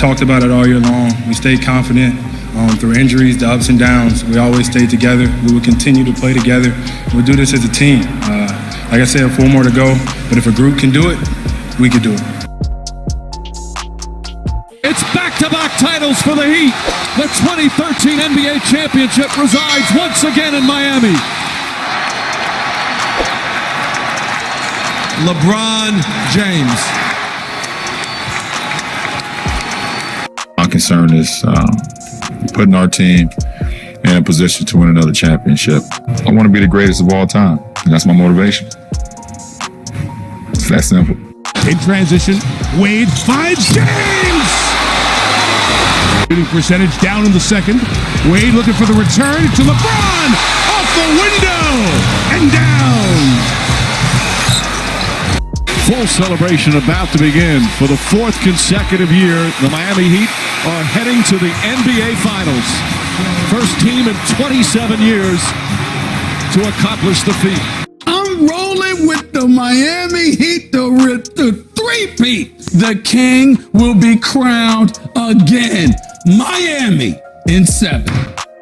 talked about it all year long. We stayed confident through injuries, the ups and downs. We always stayed together. We will continue to play together. We'll do this as a team. Like I said, 4 more to go, but if a group can do it, we can do it. It's back-to-back titles for the Heat. The 2013 NBA championship resides once again in Miami. LeBron James. My concern is putting our team in a position to win another championship. I want to be the greatest of all time, and that's my motivation. It's that simple. In transition, Wade finds James! Shooting percentage down in the second. Wade looking for the return to LeBron! Off the window! And down! Full celebration about to begin. For the 4th consecutive year, the Miami Heat are heading to the NBA Finals. First team in 27 years to accomplish the feat. I'm rolling with the Miami Heat, the three-peat. The king will be crowned again. Miami in 7.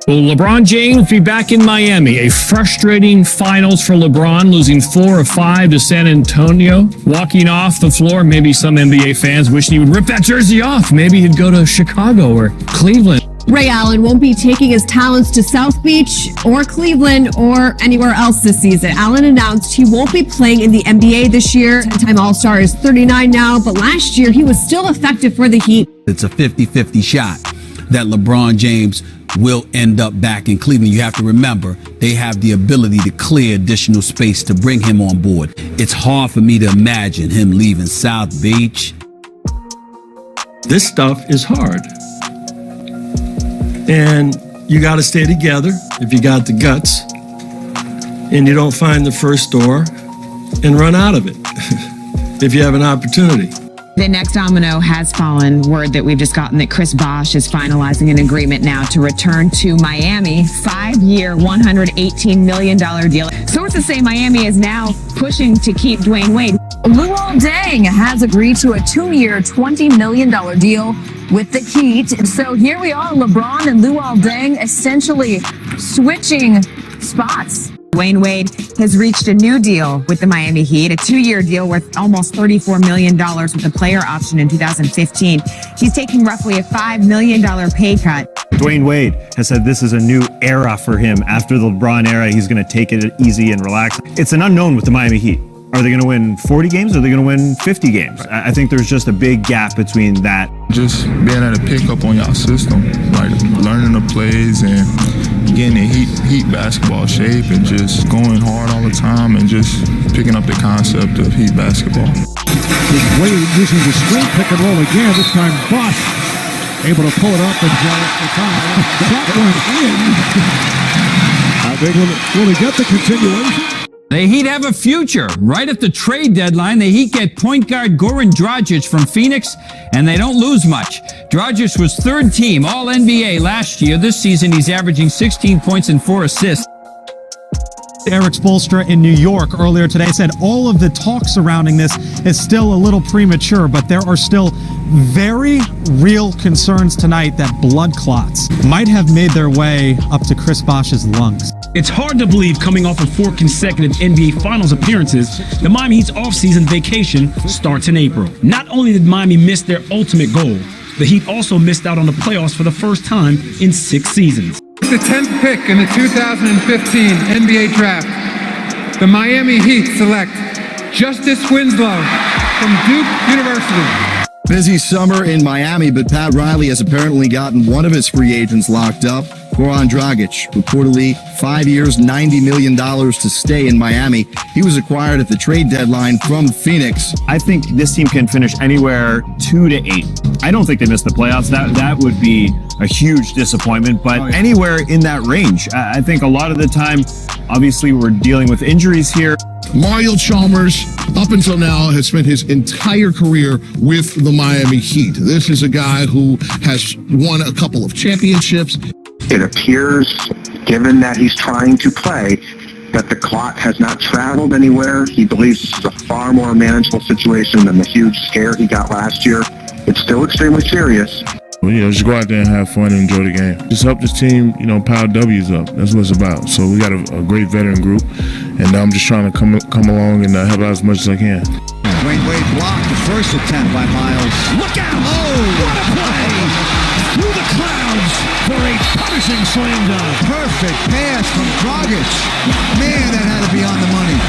Will LeBron James be back in Miami? A frustrating finals for LeBron, losing 4 of 5 to San Antonio. Walking off the floor, maybe some NBA fans wishing he would rip that jersey off. Maybe he'd go to Chicago or Cleveland. Ray Allen won't be taking his talents to South Beach or Cleveland or anywhere else this season. Allen announced he won't be playing in the NBA this year. 10-time All-Star is 39 now, but last year he was still effective for the Heat. It's a 50-50 shot that LeBron James will end up back in Cleveland. You have to remember, they have the ability to clear additional space to bring him on board. It's hard for me to imagine him leaving South Beach. This stuff is hard. And you got to stay together if you got the guts and you don't find the first door and run out of it if you have an opportunity. The next domino has fallen. Word that we've just gotten that Chris Bosh is finalizing an agreement now to return to Miami. 5-year, $118 million deal. Sources say Miami is now pushing to keep Dwayne Wade. Luol Deng has agreed to a 2-year, $20 million deal with the Heat. So here we are, LeBron and Luol Deng essentially switching spots. Dwayne Wade has reached a new deal with the Miami Heat, a 2-year deal worth almost $34 million with a player option in 2015. He's taking roughly a $5 million pay cut. Dwayne Wade has said this is a new era for him. After the LeBron era, he's going to take it easy and relax. It's an unknown with the Miami Heat. Are they going to win 40 games or are they going to win 50 games? I think there's just a big gap between that. Just being able to pick up on y'all system, like learning the plays and getting in heat basketball shape and just going hard all the time and just picking up the concept of heat basketball. Wade using the straight pick and roll again. This time Bosh able to pull it up and draw it for time. That went in. I think will he get the continuation? The Heat have a future. Right at the trade deadline, the Heat get point guard Goran Dragic from Phoenix, and they don't lose much. Dragic was 3rd team All-NBA last year. This season, he's averaging 16 points and 4 assists. Eric Spoelstra in New York earlier today said all of the talk surrounding this is still a little premature, but there are still very real concerns tonight that blood clots might have made their way up to Chris Bosh's lungs. It's hard to believe, coming off of 4 consecutive NBA Finals appearances, the Miami Heat's offseason vacation starts in April. Not only did Miami miss their ultimate goal, the Heat also missed out on the playoffs for the first time in 6 seasons. The 10th pick in the 2015 NBA Draft, the Miami Heat select Justice Winslow from Duke University. Busy summer in Miami, but Pat Riley has apparently gotten one of his free agents locked up. Goran Dragic, reportedly 5 years, $90 million to stay in Miami. He was acquired at the trade deadline from Phoenix. I think this team can finish anywhere 2 to 8. I don't think they missed the playoffs. That would be a huge disappointment, but anywhere in that range. I think a lot of the time, obviously, we're dealing with injuries here. Mario Chalmers, up until now, has spent his entire career with the Miami Heat. This is a guy who has won a couple of championships. It appears, given that he's trying to play, that the clock has not traveled anywhere. He believes this is a far more manageable situation than the huge scare he got last year. It's still extremely serious. Well, just go out there and have fun and enjoy the game. Just help this team, pile W's up. That's what it's about. So we got a great veteran group, and I'm just trying to come along and help out as much as I can. Dwayne Wade blocked the first attempt by Miles. Look out! Oh, what a play! Through the clouds for a punishing slam dunk. Perfect pass from Dragic. Man, that had to be on the money.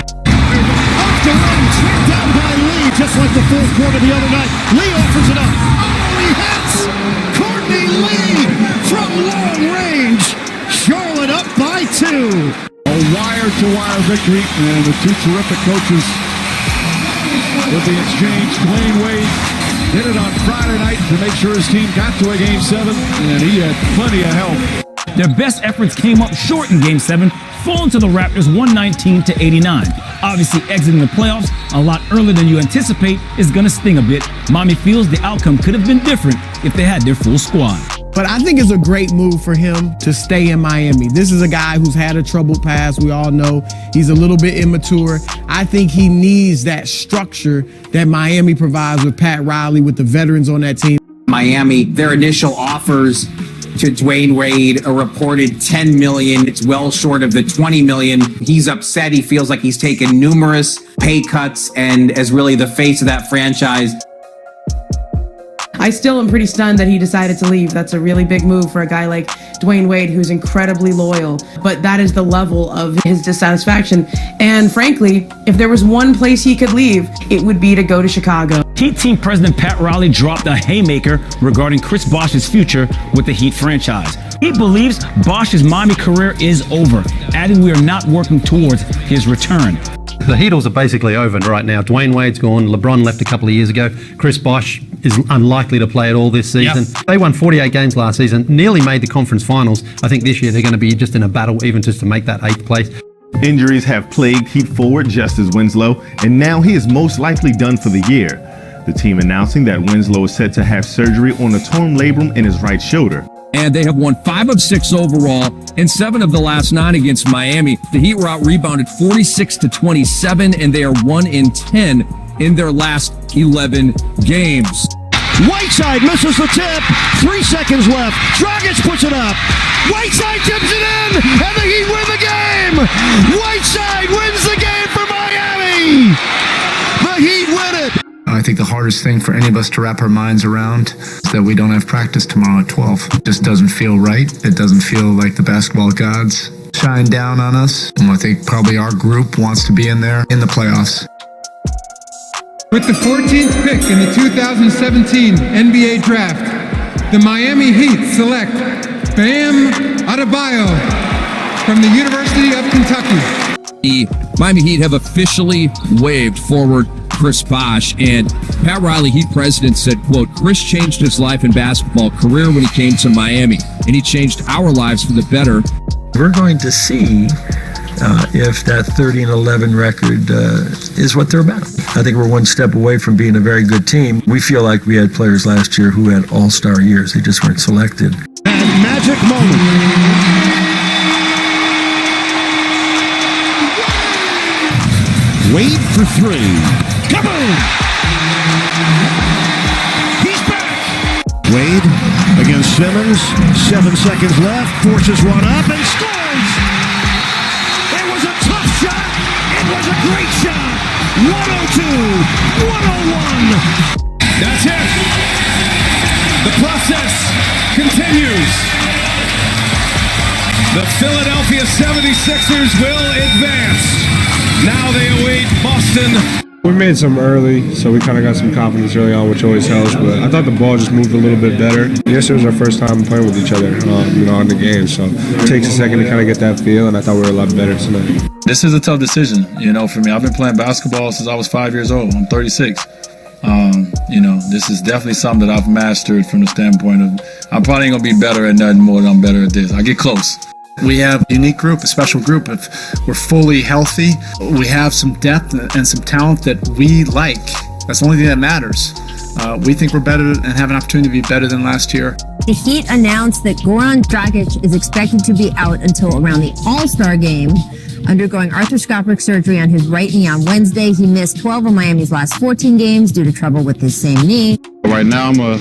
Off the run, tracked down by Lee, just like the fourth quarter the other night. Lee offers it up. Oh, he hits! Courtney Lee from long range. Charlotte up by 2. A wire-to-wire victory, and the two terrific coaches with the exchange. Dwayne Wade did it on Friday night to make sure his team got to a Game 7, and he had plenty of help. Their best efforts came up short in Game 7, falling to the Raptors 119-89. Obviously, exiting the playoffs a lot earlier than you anticipate is going to sting a bit. Miami feels the outcome could have been different if they had their full squad. But I think it's a great move for him to stay in Miami. This is a guy who's had a troubled past. We all know he's a little bit immature. I think he needs that structure that Miami provides with Pat Riley, with the veterans on that team. Miami, their initial offers to Dwayne Wade, a reported $10 million. It's well short of the $20 million. He's upset. He feels like he's taken numerous pay cuts and is really the face of that franchise. I still am pretty stunned that he decided to leave. That's a really big move for a guy like Dwayne Wade, who's incredibly loyal. But that is the level of his dissatisfaction. And frankly, if there was one place he could leave, it would be to go to Chicago. Heat team president Pat Riley dropped a haymaker regarding Chris Bosh's future with the Heat franchise. He believes Bosh's Miami career is over, adding we are not working towards his return. The Heatles are basically over right now. Dwayne Wade's gone. LeBron left a couple of years ago. Chris Bosh is unlikely to play at all this season. Yep. They won 48 games last season, nearly made the conference finals. I think this year they're going to be just in a battle even just to make that 8th place. Injuries have plagued Heat forward Justice Winslow, and now he is most likely done for the year. The team announcing that Winslow is set to have surgery on a torn labrum in his right shoulder. And they have won 5 of 6 overall and 7 of the last 9 against Miami. The Heat were out-rebounded 46-27, and they are 1-10 in their last 11 games. Whiteside misses the tip. 3 seconds left. Dragic puts it up. Whiteside tips it in, and the Heat win the game. Whiteside wins the game for Miami. The Heat win it. I think the hardest thing for any of us to wrap our minds around is that we don't have practice tomorrow at 12. It just doesn't feel right. It doesn't feel like the basketball gods shine down on us. And I think probably our group wants to be in there in the playoffs. With the 14th pick in the 2017 NBA Draft, the Miami Heat select Bam Adebayo from the University of Kentucky. The Miami Heat have officially waived forward Chris Bosh, and Pat Riley, Heat president, said, quote, Chris changed his life in basketball career when he came to Miami, and he changed our lives for the better. We're going to see if that 30-11 record is what they're about. I think we're one step away from being a very good team. We feel like we had players last year who had all-star years. They just weren't selected. And magic moment. Wade for 3. Kaboom! He's back! Wade against Simmons. 7 seconds left. Forces one up and scores! It was a tough shot. It was a great shot. 102. 101. That's it. The process continues. The Philadelphia 76ers will advance. Now they await Boston. We made some early, so we kind of got some confidence early on, which always helps. But I thought the ball just moved a little bit better. Yesterday was our first time playing with each other, in the game. So it takes a second to kind of get that feel, and I thought we were a lot better tonight. This is a tough decision, for me. I've been playing basketball since I was 5 years old. I'm 36. This is definitely something that I've mastered from the standpoint of I'm probably going to be better at nothing more than I'm better at this. I get close. We have a unique group, a special group. If we're fully healthy, we have some depth and some talent that we like. That's the only thing that matters. We think we're better and have an opportunity to be better than last year. The Heat announced that Goran Dragic is expected to be out until around the All-Star game. Undergoing arthroscopic surgery on his right knee on Wednesday, he missed 12 of Miami's last 14 games due to trouble with his same knee. Right now, I'm a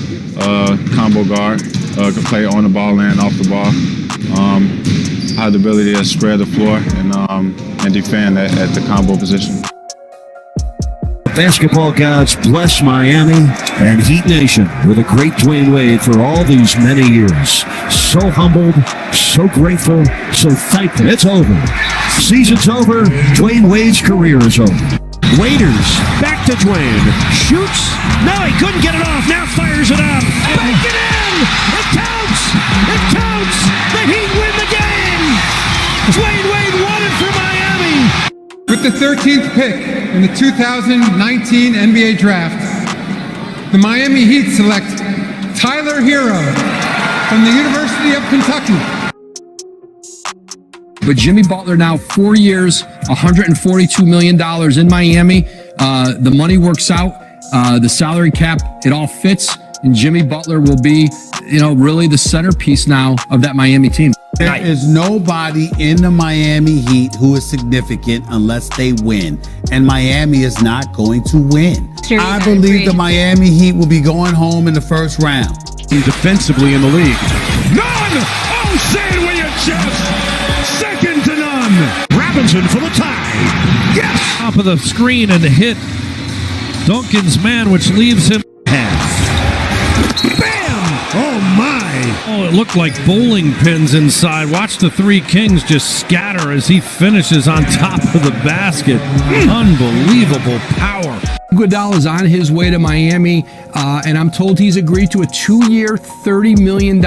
combo guard. Can play on the ball and off the ball. I have the ability to spread the floor and defend at the combo position. Basketball gods bless Miami and Heat Nation with a great Dwayne Wade for all these many years. So humbled, so grateful, so thankful. It's over. Season's over. Dwayne Wade's career is over. Waiters, back to Dwayne. Shoots. No, he couldn't get it off. Now fires it up. Bank it in. It counts. It counts. The Heat win the game. Dwayne Wade won it for Miami. With the 13th pick in the 2019 NBA Draft, the Miami Heat select Tyler Hero from the University of Kentucky. But Jimmy Butler now 4 years, $142 million in Miami. The money works out. The salary cap, it all fits. And Jimmy Butler will be, really the centerpiece now of that Miami team. There is nobody in the Miami Heat who is significant unless they win. And Miami is not going to win. I believe the Miami Heat will be going home in the first round. Defensively in the league. None! Oh, say it with your chest! Second to none! Robinson for the tie. Yes! Top of the screen and the hit. Duncan's man, which leaves him half. Bam! Oh, my! Oh, it looked like bowling pins inside. Watch the three Kings just scatter as he finishes on top of the basket. Unbelievable power. Iguodala is on his way to Miami, and I'm told he's agreed to a 2-year, $30 million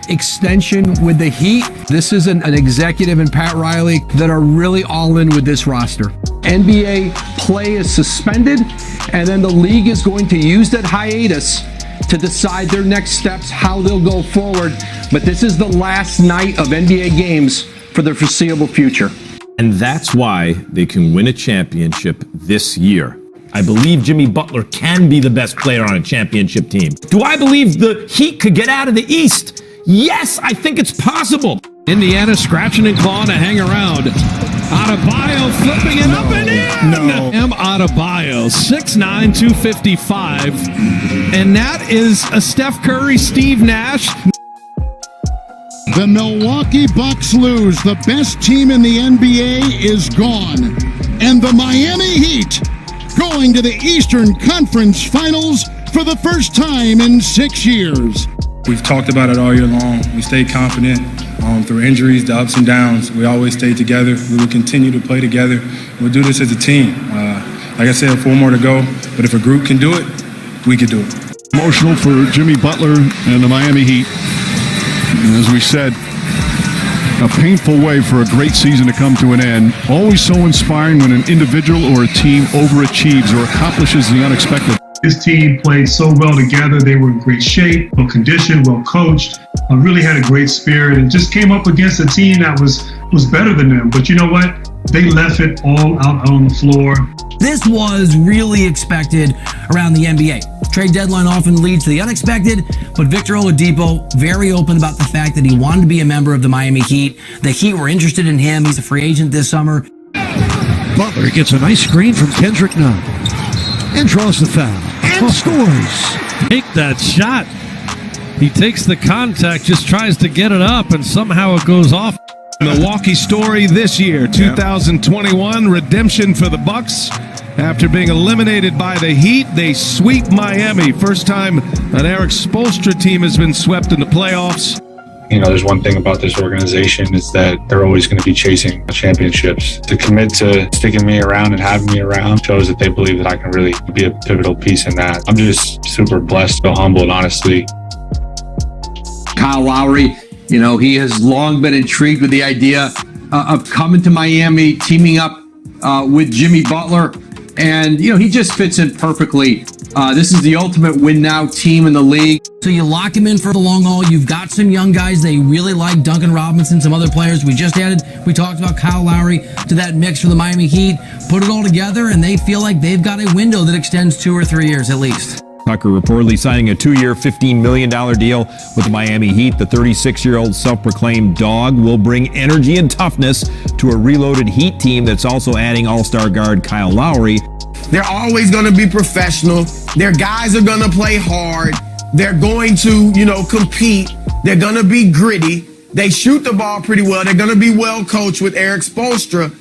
extension with the Heat. This is an executive and Pat Riley that are really all in with this roster. NBA play is suspended, and then the league is going to use that hiatus to decide their next steps, how they'll go forward. But this is the last night of NBA games for the foreseeable future. And that's why they can win a championship this year. I believe Jimmy Butler can be the best player on a championship team. Do I believe the Heat could get out of the East? Yes, I think it's possible. Indiana scratching and clawing to hang around. Adebayo flipping it up and in. No. M. Adebayo, 6'9", 255. And that is a Steph Curry, Steve Nash. The Milwaukee Bucks lose. The best team in the NBA is gone. And the Miami Heat going to the Eastern Conference Finals for the first time in 6 years. We've talked about it all year long. We stayed confident through injuries, the ups and downs. We always stayed together. We will continue to play together. We'll do this as a team. Like I said, 4 more to go. But if a group can do it, we can do it. Emotional for Jimmy Butler and the Miami Heat. And as we said, a painful way for a great season to come to an end. Always so inspiring when an individual or a team overachieves or accomplishes the unexpected. This team played so well together. They were in great shape, well conditioned, well coached, really had a great spirit, and just came up against a team that was better than them. But you know what? They left it all out on the floor. This was really expected around the NBA. Trade deadline often leads to the unexpected, but Victor Oladipo very open about the fact that he wanted to be a member of the Miami Heat. The Heat were interested in him. He's a free agent this summer. Butler gets a nice screen from Kendrick Nunn and draws the foul and scores. Take that shot. He takes the contact, just tries to get it up, and somehow it goes off. Milwaukee story this year, 2021, redemption for the Bucks. After being eliminated by the Heat, they sweep Miami. First time an Eric Spoelstra team has been swept in the playoffs. You know, there's one thing about this organization is that they're always going to be chasing championships. To commit to sticking me around and having me around shows that they believe that I can really be a pivotal piece in that. I'm just super blessed, so humbled, honestly. Kyle Lowry, you know, he has long been intrigued with the idea of coming to Miami, teaming up with Jimmy Butler. And, you know, he just fits in perfectly. This is the ultimate win-now team in the league. So you lock him in for the long haul. You've got some young guys. They really like Duncan Robinson, some other players. We talked about Kyle Lowry to that mix for the Miami Heat. Put it all together, and they feel like they've got a window that extends 2 or 3 years at least. Tucker reportedly signing a 2-year, $15 million deal with the Miami Heat. The 36-year-old self-proclaimed dog will bring energy and toughness to a reloaded Heat team that's also adding All-Star guard Kyle Lowry. They're always going to be professional. Their guys are going to play hard. They're going to, compete. They're going to be gritty. They shoot the ball pretty well. They're going to be well coached with Spoelstra.